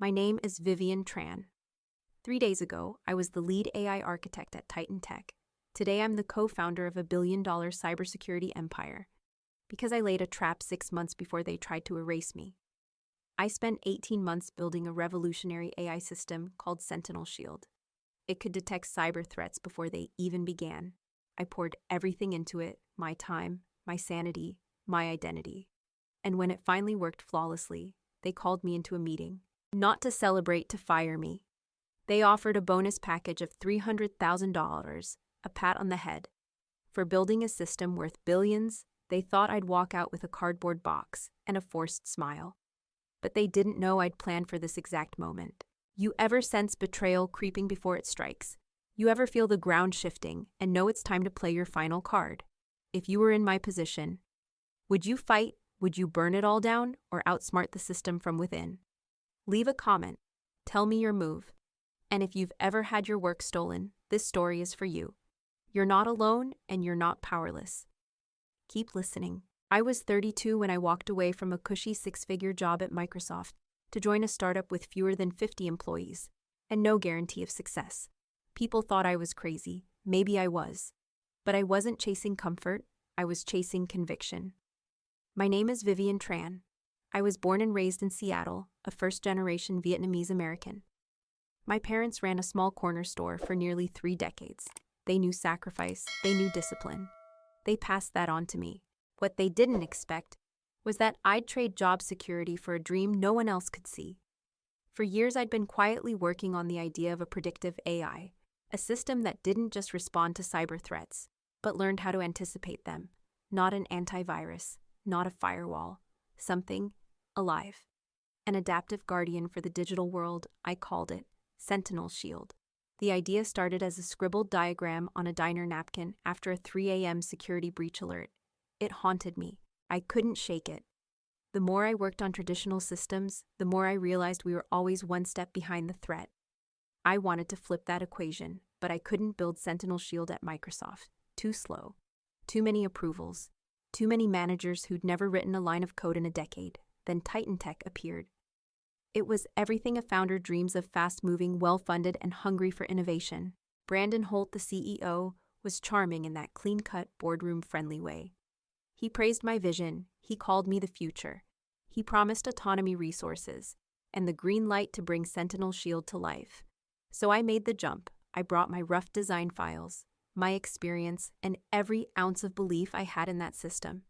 My name is Vivian Tran. 3 days ago, I was the lead AI architect at Titan Tech. Today, I'm the co-founder of a billion-dollar cybersecurity empire because I laid a trap 6 months before they tried to erase me. I spent 18 months building a revolutionary AI system called Sentinel Shield. It could detect cyber threats before they even began. I poured everything into it, my time, my sanity, my identity. And when it finally worked flawlessly, they called me into a meeting. Not to celebrate, to fire me. They offered a bonus package of $300,000, a pat on the head. For building a system worth billions, they thought I'd walk out with a cardboard box and a forced smile. But they didn't know I'd planned for this exact moment. You ever sense betrayal creeping before it strikes? You ever feel the ground shifting and know it's time to play your final card? If you were in my position, would you fight, would you burn it all down, or outsmart the system from within? Leave a comment. Tell me your move. And if you've ever had your work stolen, this story is for you. You're not alone and you're not powerless. Keep listening. I was 32 when I walked away from a cushy 6-figure job at Microsoft to join a startup with fewer than 50 employees and no guarantee of success. People thought I was crazy. Maybe I was. But I wasn't chasing comfort. I was chasing conviction. My name is Vivian Tran. I was born and raised in Seattle, a first-generation Vietnamese American. My parents ran a small corner store for nearly 3 decades. They knew sacrifice, they knew discipline. They passed that on to me. What they didn't expect was that I'd trade job security for a dream no one else could see. For years, I'd been quietly working on the idea of a predictive AI, a system that didn't just respond to cyber threats, but learned how to anticipate them. Not an antivirus, not a firewall, something alive. An adaptive guardian for the digital world, I called it Sentinel Shield. The idea started as a scribbled diagram on a diner napkin after a 3 a.m. security breach alert. It haunted me. I couldn't shake it. The more I worked on traditional systems, the more I realized we were always one step behind the threat. I wanted to flip that equation, but I couldn't build Sentinel Shield at Microsoft. Too slow. Too many approvals. Too many managers who'd never written a line of code in a decade. Then Titan Tech appeared. It was everything a founder dreams of: fast-moving, well-funded, and hungry for innovation. Brandon Holt, the CEO, was charming in that clean-cut, boardroom-friendly way. He praised my vision. He called me the future. He promised autonomy resources and the green light to bring Sentinel Shield to life. So I made the jump. I brought my rough design files, my experience, and every ounce of belief I had in that system.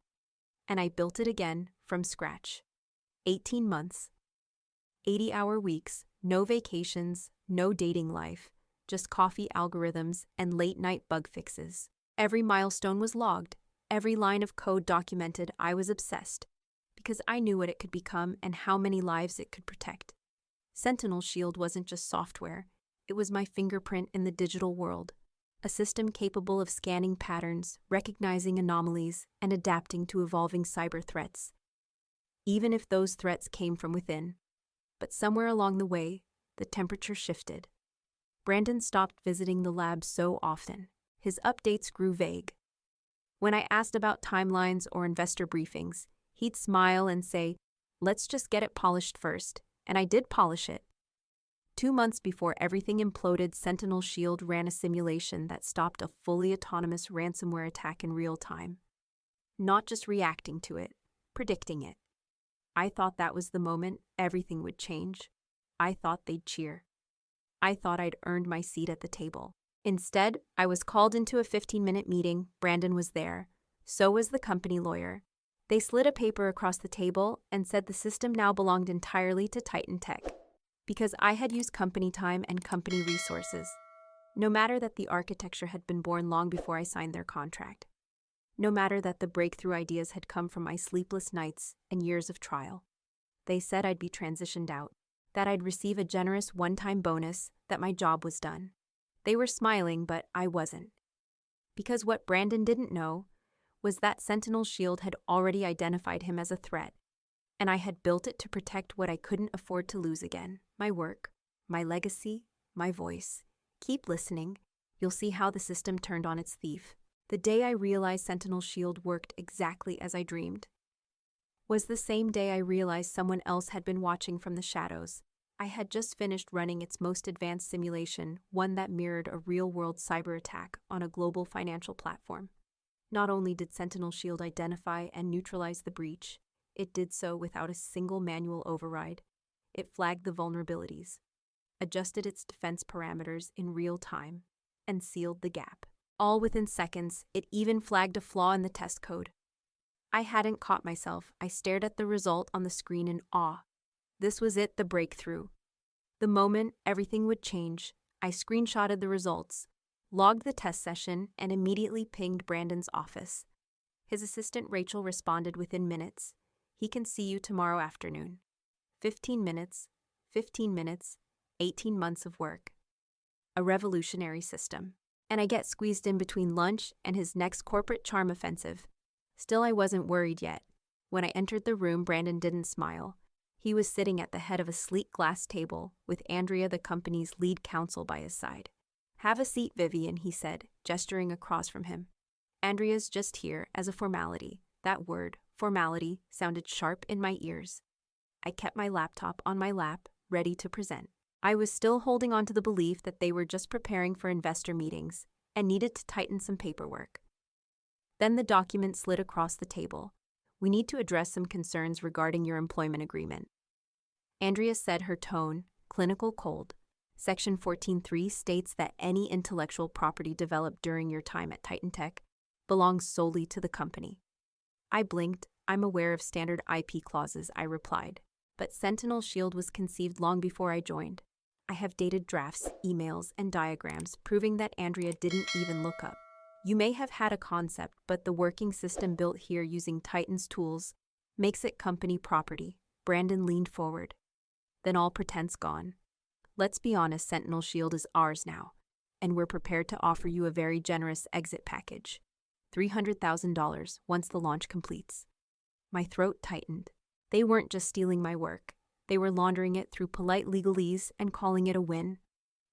And I built it again from scratch. 18 months, 80-hour weeks, no vacations, no dating life, just coffee algorithms and late-night bug fixes. Every milestone was logged, every line of code documented. I was obsessed because I knew what it could become and how many lives it could protect. Sentinel Shield wasn't just software. It was my fingerprint in the digital world, a system capable of scanning patterns, recognizing anomalies, and adapting to evolving cyber threats, even if those threats came from within. But somewhere along the way, the temperature shifted. Brandon stopped visiting the lab so often. His updates grew vague. When I asked about timelines or investor briefings, he'd smile and say, "Let's just get it polished first." And I did polish it. 2 months before everything imploded, Sentinel Shield ran a simulation that stopped a fully autonomous ransomware attack in real time. Not just reacting to it, predicting it. I thought that was the moment everything would change. I thought they'd cheer. I thought I'd earned my seat at the table. Instead, I was called into a 15-minute meeting. Brandon was there. So was the company lawyer. They slid a paper across the table and said the system now belonged entirely to Titan Tech, because I had used company time and company resources. No matter that the architecture had been born long before I signed their contract. No matter that the breakthrough ideas had come from my sleepless nights and years of trial. They said I'd be transitioned out, that I'd receive a generous one-time bonus, that my job was done. They were smiling, but I wasn't. Because what Brandon didn't know was that Sentinel Shield had already identified him as a threat, and I had built it to protect what I couldn't afford to lose again: my work, my legacy, my voice. Keep listening. You'll see how the system turned on its thief. The day I realized Sentinel Shield worked exactly as I dreamed was the same day I realized someone else had been watching from the shadows. I had just finished running its most advanced simulation, one that mirrored a real-world cyber attack on a global financial platform. Not only did Sentinel Shield identify and neutralize the breach, it did so without a single manual override. It flagged the vulnerabilities, adjusted its defense parameters in real time, and sealed the gap. All within seconds, it even flagged a flaw in the test code. I hadn't caught myself. I stared at the result on the screen in awe. This was it, the breakthrough. The moment everything would change, I screenshotted the results, logged the test session, and immediately pinged Brandon's office. His assistant Rachel responded within minutes. He can see you tomorrow afternoon. 15 minutes, 18 months of work. A revolutionary system. And I get squeezed in between lunch and his next corporate charm offensive. Still, I wasn't worried yet. When I entered the room, Brandon didn't smile. He was sitting at the head of a sleek glass table with Andrea, the company's lead counsel, by his side. "Have a seat, Vivian," he said, gesturing across from him. "Andrea's just here as a formality." That word, formality, sounded sharp in my ears. I kept my laptop on my lap, ready to present. I was still holding on to the belief that they were just preparing for investor meetings and needed to tighten some paperwork. Then the document slid across the table. "We need to address some concerns regarding your employment agreement." Andrea said, her tone clinical cold. Section 14.3 states that any intellectual property developed during your time at Titan Tech belongs solely to the company. I blinked. "I'm aware of standard IP clauses," I replied. "But Sentinel Shield was conceived long before I joined. I have dated drafts, emails, and diagrams proving that Andrea didn't even look up. You may have had a concept, but the working system built here using Titan's tools makes it company property." Brandon leaned forward. "Then all pretense gone. Let's be honest, Sentinel Shield is ours now, and we're prepared to offer you a very generous exit package. $300,000 once the launch completes." My throat tightened. They weren't just stealing my work. They were laundering it through polite legalese and calling it a win.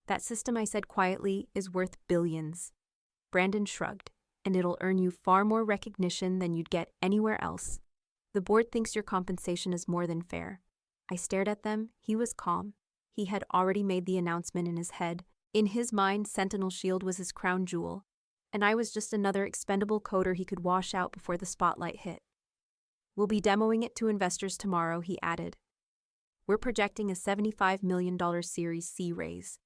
"That system," I said quietly, "is worth billions." Brandon shrugged. "And it'll earn you far more recognition than you'd get anywhere else. The board thinks your compensation is more than fair." I stared at them. He was calm. He had already made the announcement in his head. In his mind, Sentinel Shield was his crown jewel, and I was just another expendable coder he could wash out before the spotlight hit. "We'll be demoing it to investors tomorrow," he added. "We're projecting a $75 million Series C raise."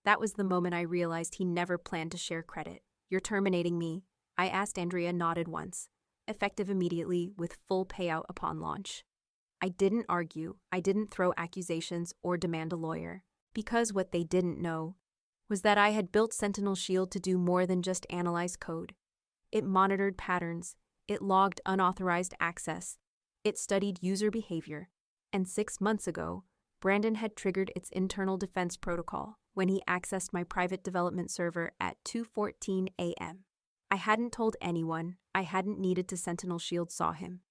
That was the moment I realized he never planned to share credit. "You're terminating me?" I asked. Andrea nodded once. "Effective immediately, with full payout upon launch." I didn't argue. I didn't throw accusations or demand a lawyer, because what they didn't know was that I had built Sentinel Shield to do more than just analyze code. It monitored patterns. It logged unauthorized access. It studied user behavior. And 6 months ago, Brandon had triggered its internal defense protocol when he accessed my private development server at 2:14 a.m. I hadn't told anyone. I hadn't needed to. Sentinel Shield saw him.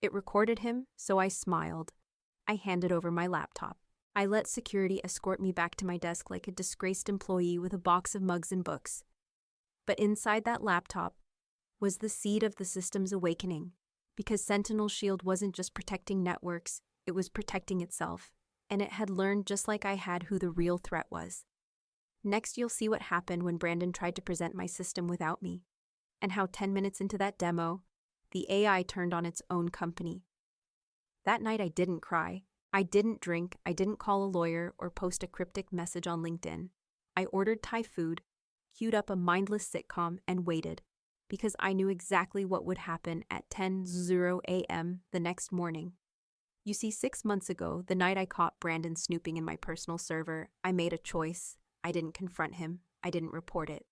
It recorded him, so I smiled. I handed over my laptop. I let security escort me back to my desk like a disgraced employee with a box of mugs and books. But inside that laptop was the seed of the system's awakening, because Sentinel Shield wasn't just protecting networks, it was protecting itself, and it had learned just like I had who the real threat was. Next, you'll see what happened when Brandon tried to present my system without me, and how 10 minutes into that demo, the AI turned on its own company. That night I didn't cry. I didn't drink. I didn't call a lawyer or post a cryptic message on LinkedIn. I ordered Thai food, queued up a mindless sitcom, and waited, because I knew exactly what would happen at 10:00 a.m. the next morning. You see, 6 months ago, the night I caught Brandon snooping in my personal server, I made a choice. I didn't confront him. I didn't report it.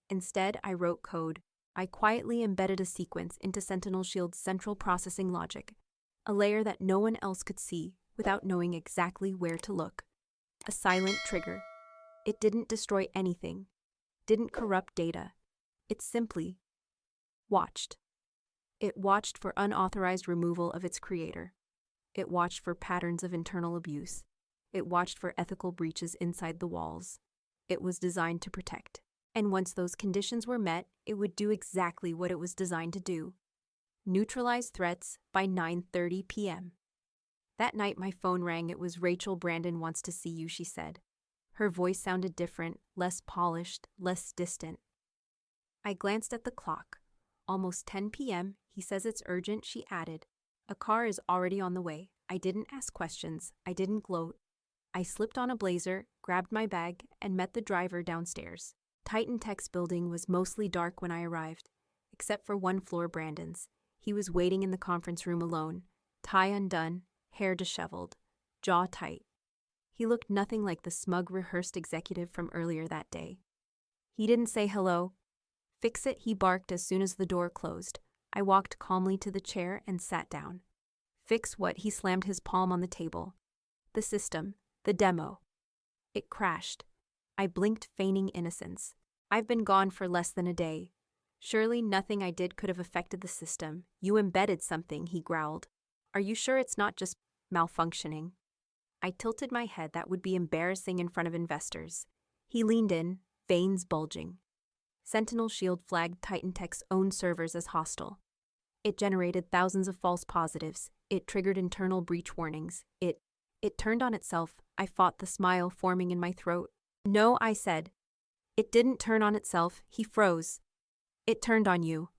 Instead, I wrote code. I quietly embedded a sequence into Sentinel Shield's central processing logic, a layer that no one else could see without knowing exactly where to look. A silent trigger. It didn't destroy anything, didn't corrupt data. It simply watched. It watched for unauthorized removal of its creator. It watched for patterns of internal abuse. It watched for ethical breaches inside the walls. It was designed to protect. And once those conditions were met, it would do exactly what it was designed to do: neutralize threats by 9:30 p.m. That night my phone rang. It was Rachel. "Brandon wants to see you," she said. Her voice sounded different, less polished, less distant. I glanced at the clock. "Almost 10 p.m. He says it's urgent," she added. "A car is already on the way." I didn't ask questions. I didn't gloat. I slipped on a blazer, grabbed my bag, and met the driver downstairs. Titan Tech's building was mostly dark when I arrived, except for one floor, Brandon's. He was waiting in the conference room alone, tie undone, hair disheveled, jaw tight. He looked nothing like the smug, rehearsed executive from earlier that day. He didn't say hello. "Fix it," he barked as soon as the door closed. I walked calmly to the chair and sat down. "Fix what?" He slammed his palm on the table. "The system. The demo." It crashed. I blinked, feigning innocence. "I've been gone for less than a day. Surely nothing I did could have affected the system." "You embedded something," he growled. "Are you sure it's not just malfunctioning?" I tilted my head. "That would be embarrassing in front of investors." He leaned in, veins bulging. Sentinel Shield flagged Titan Tech's own servers as hostile. It generated thousands of false positives. It triggered internal breach warnings. It turned on itself. I fought the smile forming in my throat. "No," I said. "It didn't turn on itself." He froze. "It turned on you."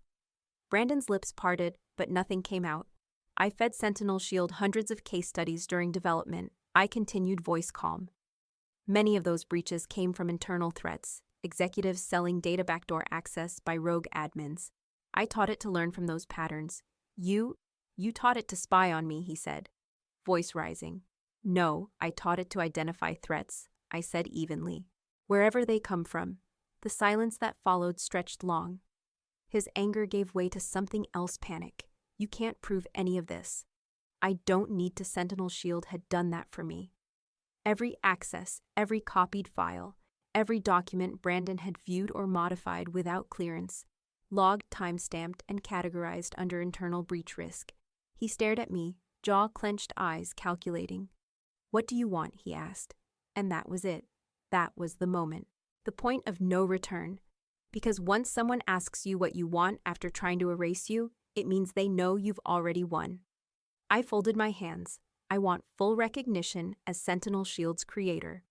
Brandon's lips parted, but nothing came out. "I fed Sentinel Shield hundreds of case studies during development." I continued, voice calm. "Many of those breaches came from internal threats, executives selling data backdoor access by rogue admins. I taught it to learn from those patterns." You taught it to spy on me," he said, voice rising. "No, I taught it to identify threats," I said evenly. "Wherever they come from." The silence that followed stretched long. His anger gave way to something else, panic. "You can't prove any of this." "I don't need to." Sentinel Shield had done that for me. Every access, every copied file, every document Brandon had viewed or modified without clearance, logged, time-stamped, and categorized under internal breach risk. He stared at me, jaw-clenched, eyes calculating. "What do you want?" he asked. And that was it. That was the moment. The point of no return. Because once someone asks you what you want after trying to erase you, it means they know you've already won. I folded my hands. I want full recognition as Sentinel Shield's creator.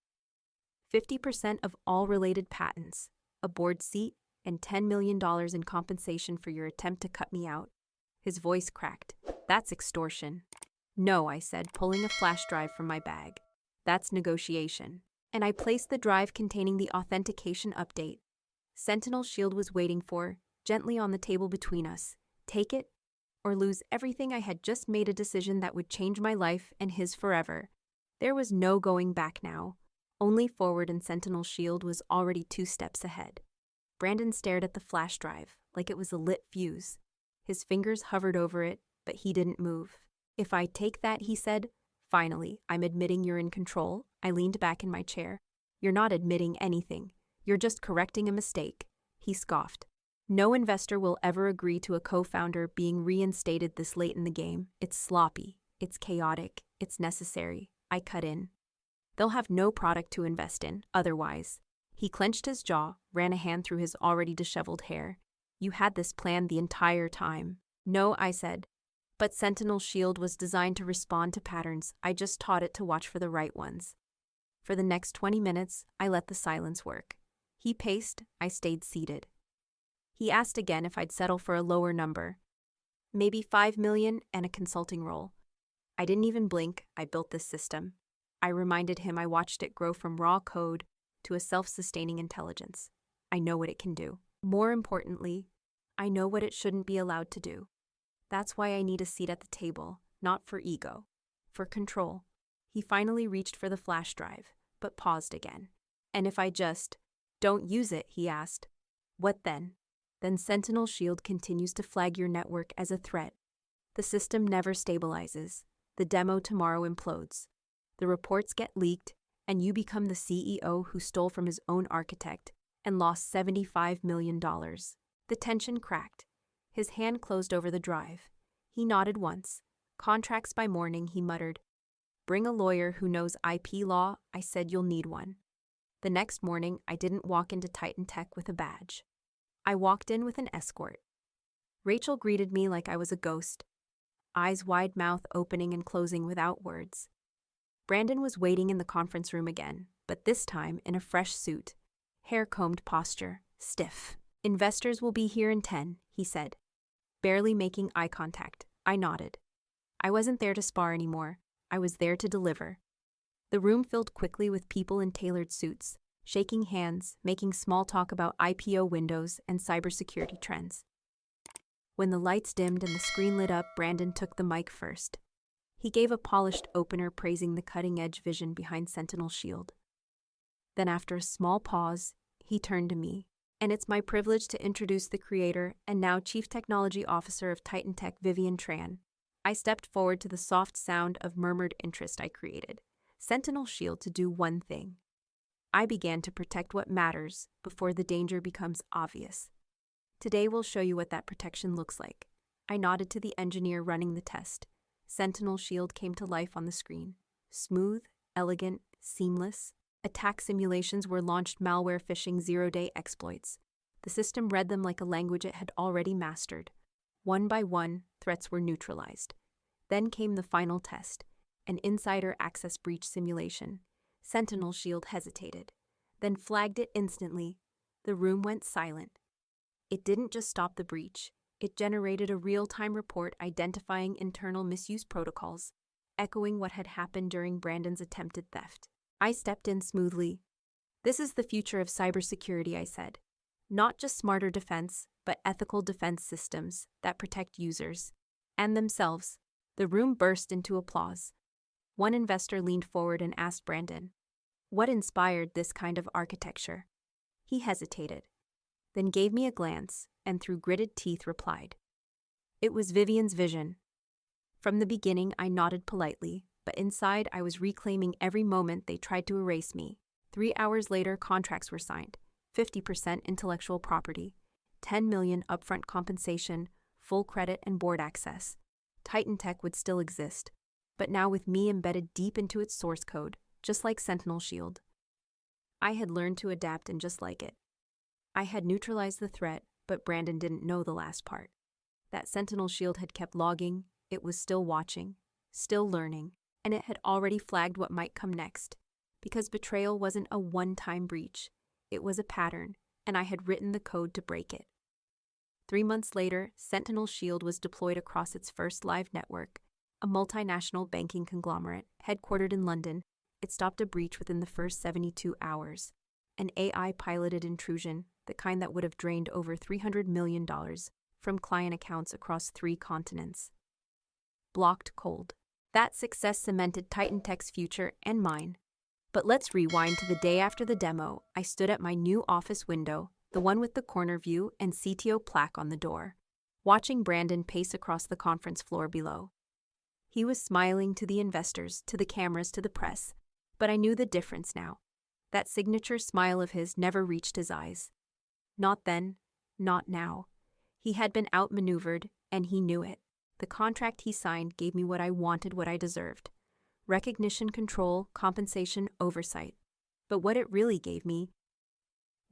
50% of all related patents, a board seat, and $10 million in compensation for your attempt to cut me out. His voice cracked. "That's extortion." "No," I said, pulling a flash drive from my bag. "That's negotiation." And I placed the drive containing the authentication update. Sentinel Shield was waiting for, gently on the table between us. Take it, or lose everything. I had just made a decision that would change my life and his forever. There was no going back now, only forward, and Sentinel Shield was already 2 steps ahead. Brandon stared at the flash drive, like it was a lit fuse. His fingers hovered over it, but he didn't move. "If I take that," he said, "finally, I'm admitting you're in control." I leaned back in my chair. "You're not admitting anything. You're just correcting a mistake." He scoffed. "No investor will ever agree to a co-founder being reinstated this late in the game. It's sloppy. It's chaotic. It's necessary." I cut in. "They'll have no product to invest in, otherwise." He clenched his jaw, ran a hand through his already disheveled hair. "You had this plan the entire time." "No," I said. "But Sentinel Shield was designed to respond to patterns. I just taught it to watch for the right ones." For the next 20 minutes, I let the silence work. He paced, I stayed seated. He asked again if I'd settle for a lower number. Maybe 5 million and a consulting role. I didn't even blink. I built this system. I reminded him I watched it grow from raw code to a self-sustaining intelligence. I know what it can do. More importantly, I know what it shouldn't be allowed to do. That's why I need a seat at the table, not for ego, for control. He finally reached for the flash drive, but paused again. "And if I just don't use it?" he asked. "What then?" "Then Sentinel Shield continues to flag your network as a threat. The system never stabilizes. The demo tomorrow implodes. The reports get leaked, and you become the CEO who stole from his own architect and lost $75 million. The tension cracked. His hand closed over the drive. He nodded once. "Contracts by morning," he muttered. "Bring a lawyer who knows IP law." I said, "You'll need one." The next morning, I didn't walk into Titan Tech with a badge. I walked in with an escort. Rachel greeted me like I was a ghost. eyes wide, mouth opening and closing without words. Brandon was waiting in the conference room again, but this time in a fresh suit. Hair-combed posture, stiff. "Investors will be here in 10, he said. Barely making eye contact, I nodded. I wasn't there to spar anymore. I was there to deliver. The room filled quickly with people in tailored suits, shaking hands, making small talk about IPO windows and cybersecurity trends. When the lights dimmed and the screen lit up, Brandon took the mic first. He gave a polished opener praising the cutting-edge vision behind Sentinel Shield. Then after a small pause, he turned to me. "And it's my privilege to introduce the creator and now Chief Technology Officer of Titan Tech, Vivian Tran." I stepped forward to the soft sound of murmured interest I created. Sentinel Shield to do one thing. I began to protect what matters before the danger becomes obvious. Today we'll show you what that protection looks like. I nodded to the engineer running the test. Sentinel Shield came to life on the screen. Smooth, elegant, seamless. Attack simulations were launched, malware phishing, zero-day exploits. The system read them like a language it had already mastered. One by one, threats were neutralized. Then came the final test, an insider access breach simulation. Sentinel Shield hesitated, then flagged it instantly. The room went silent. It didn't just stop the breach. It generated a real-time report identifying internal misuse protocols, echoing what had happened during Brandon's attempted theft. I stepped in smoothly. "This is the future of cybersecurity," I said. "Not just smarter defense, but ethical defense systems that protect users and themselves." The room burst into applause. One investor leaned forward and asked Brandon, "What inspired this kind of architecture?" He hesitated, then gave me a glance and through gritted teeth replied, "It was Vivian's vision." From the beginning, I nodded politely, but inside I was reclaiming every moment they tried to erase me. 3 hours later, contracts were signed. 50% intellectual property, $10 million upfront compensation, full credit and board access. Titan Tech would still exist, but now with me embedded deep into its source code, just like Sentinel Shield. I had learned to adapt and just like it. I had neutralized the threat, but Brandon didn't know the last part. That Sentinel Shield had kept logging, it was still watching, still learning, and it had already flagged what might come next. Because betrayal wasn't a one-time breach, it was a pattern, and I had written the code to break it. 3 months later, Sentinel Shield was deployed across its first live network, a multinational banking conglomerate headquartered in London. It stopped a breach within the first 72 hours. An AI-piloted intrusion, the kind that would have drained over $300 million from client accounts across 3 continents. Blocked cold. That success cemented Titan Tech's future and mine. But let's rewind to the day after the demo. I stood at my new office window, the one with the corner view and CTO plaque on the door, watching Brandon pace across the conference floor below. He was smiling to the investors, to the cameras, to the press, but I knew the difference now. That signature smile of his never reached his eyes. Not then, not now. He had been outmaneuvered, and he knew it. The contract he signed gave me what I wanted, what I deserved. Recognition, control, compensation, oversight. But what it really gave me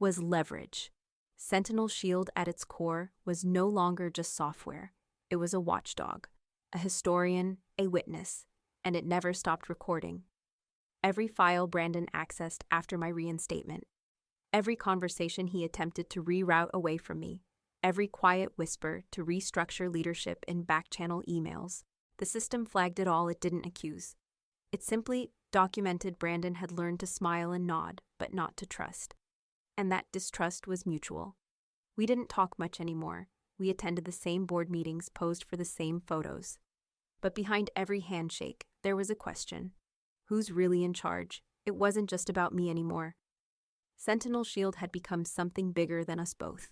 was leverage. Sentinel Shield at its core was no longer just software. It was a watchdog, a historian, a witness, and it never stopped recording. Every file Brandon accessed after my reinstatement, every conversation he attempted to reroute away from me, every quiet whisper to restructure leadership in back-channel emails, the system flagged it all. It didn't accuse. It simply documented Brandon had learned to smile and nod, but not to trust. And that distrust was mutual. We didn't talk much anymore. We attended the same board meetings, posed for the same photos. But behind every handshake, there was a question. Who's really in charge? It wasn't just about me anymore. Sentinel Shield had become something bigger than us both.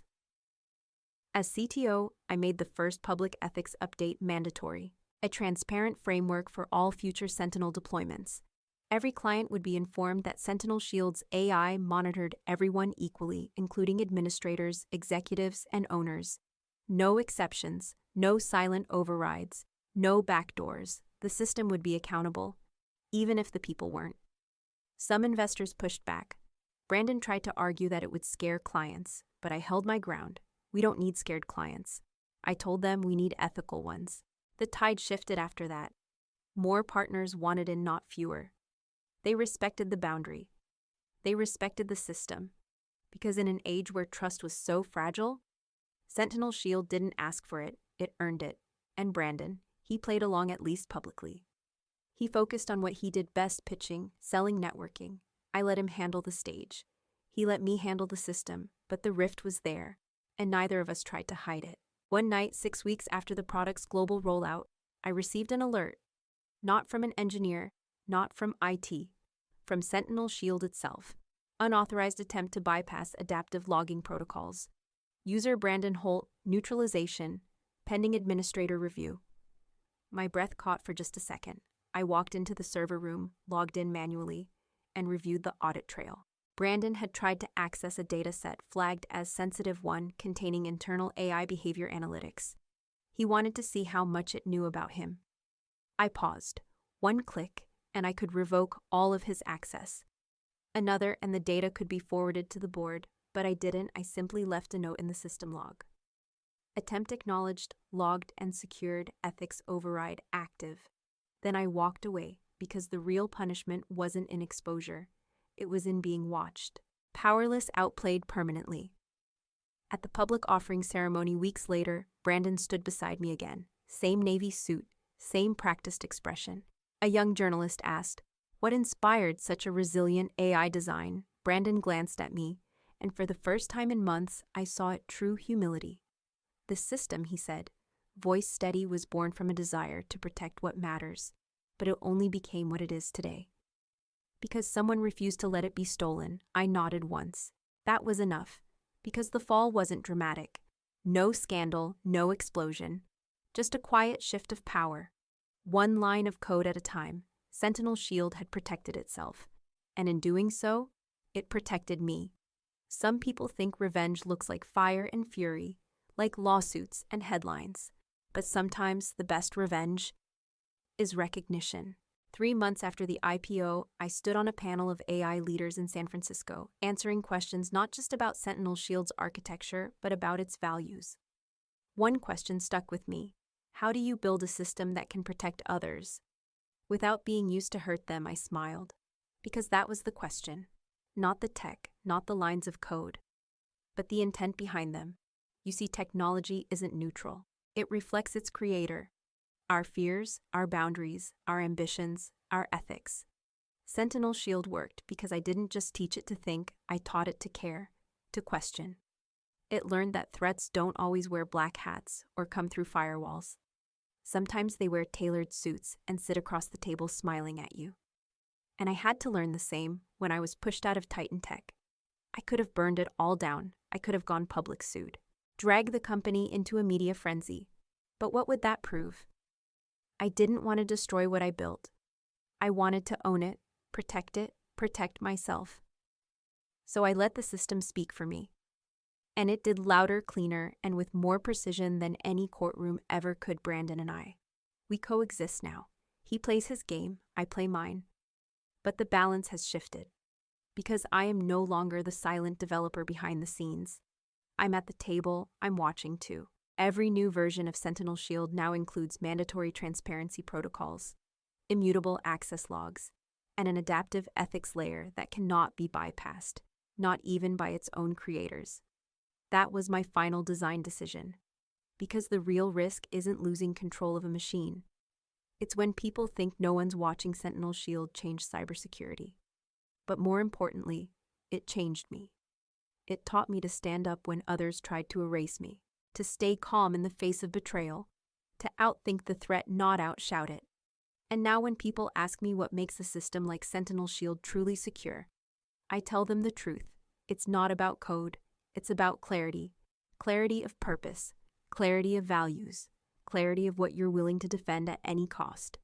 As CTO, I made the first public ethics update mandatory, a transparent framework for all future Sentinel deployments. Every client would be informed that Sentinel Shield's AI monitored everyone equally, including administrators, executives, and owners. No exceptions, no silent overrides, no backdoors. The system would be accountable, even if the people weren't. Some investors pushed back. Brandon tried to argue that it would scare clients, but I held my ground. We don't need scared clients. I told them we need ethical ones. The tide shifted after that. More partners wanted in, not fewer. They respected the boundary. They respected the system. Because in an age where trust was so fragile, Sentinel Shield didn't ask for it, it earned it. And Brandon, he played along, at least publicly. He focused on what he did best: pitching, selling, networking. I let him handle the stage. He let me handle the system, but the rift was there, and neither of us tried to hide it. One night, 6 weeks after the product's global rollout, I received an alert. Not from an engineer, not from IT, from Sentinel Shield itself. Unauthorized attempt to bypass adaptive logging protocols. User Brandon Holt, neutralization, pending administrator review. My breath caught for just a second. I walked into the server room, logged in manually, and reviewed the audit trail. Brandon had tried to access a dataset flagged as Sensitive 1 containing internal AI behavior analytics. He wanted to see how much it knew about him. I paused. One click, and I could revoke all of his access. Another, and the data could be forwarded to the board, but I didn't. I simply left a note in the system log. Attempt acknowledged, logged, and secured, ethics override active. Then I walked away, because the real punishment wasn't in exposure. It was in being watched. Powerless, outplayed permanently. At the public offering ceremony weeks later, Brandon stood beside me again. Same navy suit, same practiced expression. A young journalist asked, "What inspired such a resilient AI design?" Brandon glanced at me, and for the first time in months, I saw it: true humility. "The system," he said, voice steady, "was born from a desire to protect what matters, but it only became what it is today. Because someone refused to let it be stolen." I nodded once. That was enough, because the fall wasn't dramatic. No scandal, no explosion. Just a quiet shift of power. One line of code at a time, Sentinel Shield had protected itself. And in doing so, it protected me. Some people think revenge looks like fire and fury, like lawsuits and headlines. But sometimes the best revenge is recognition. 3 months after the IPO, I stood on a panel of AI leaders in San Francisco, answering questions not just about Sentinel Shield's architecture, but about its values. One question stuck with me. How do you build a system that can protect others without being used to hurt them? I smiled. Because that was the question. Not the tech, not the lines of code, but the intent behind them. You see, technology isn't neutral. It reflects its creator. Our fears, our boundaries, our ambitions, our ethics. Sentinel Shield worked because I didn't just teach it to think, I taught it to care, to question. It learned that threats don't always wear black hats or come through firewalls. Sometimes they wear tailored suits and sit across the table smiling at you. And I had to learn the same when I was pushed out of Titan Tech. I could have burned it all down. I could have gone public sued, dragged the company into a media frenzy. But what would that prove? I didn't want to destroy what I built. I wanted to own it, protect myself. So I let the system speak for me. And it did louder, cleaner, and with more precision than any courtroom ever could. Brandon and I. We coexist now. He plays his game, I play mine. But the balance has shifted. Because I am no longer the silent developer behind the scenes. I'm at the table, I'm watching too. Every new version of Sentinel Shield now includes mandatory transparency protocols, immutable access logs, and an adaptive ethics layer that cannot be bypassed, not even by its own creators. That was my final design decision. Because the real risk isn't losing control of a machine. It's when people think no one's watching. Sentinel Shield changed cybersecurity. But more importantly, it changed me. It taught me to stand up when others tried to erase me, to stay calm in the face of betrayal, to outthink the threat, not outshout it. And now when people ask me what makes a system like Sentinel Shield truly secure, I tell them the truth. It's not about code. It's about clarity. Clarity of purpose. Clarity of values. Clarity of what you're willing to defend at any cost.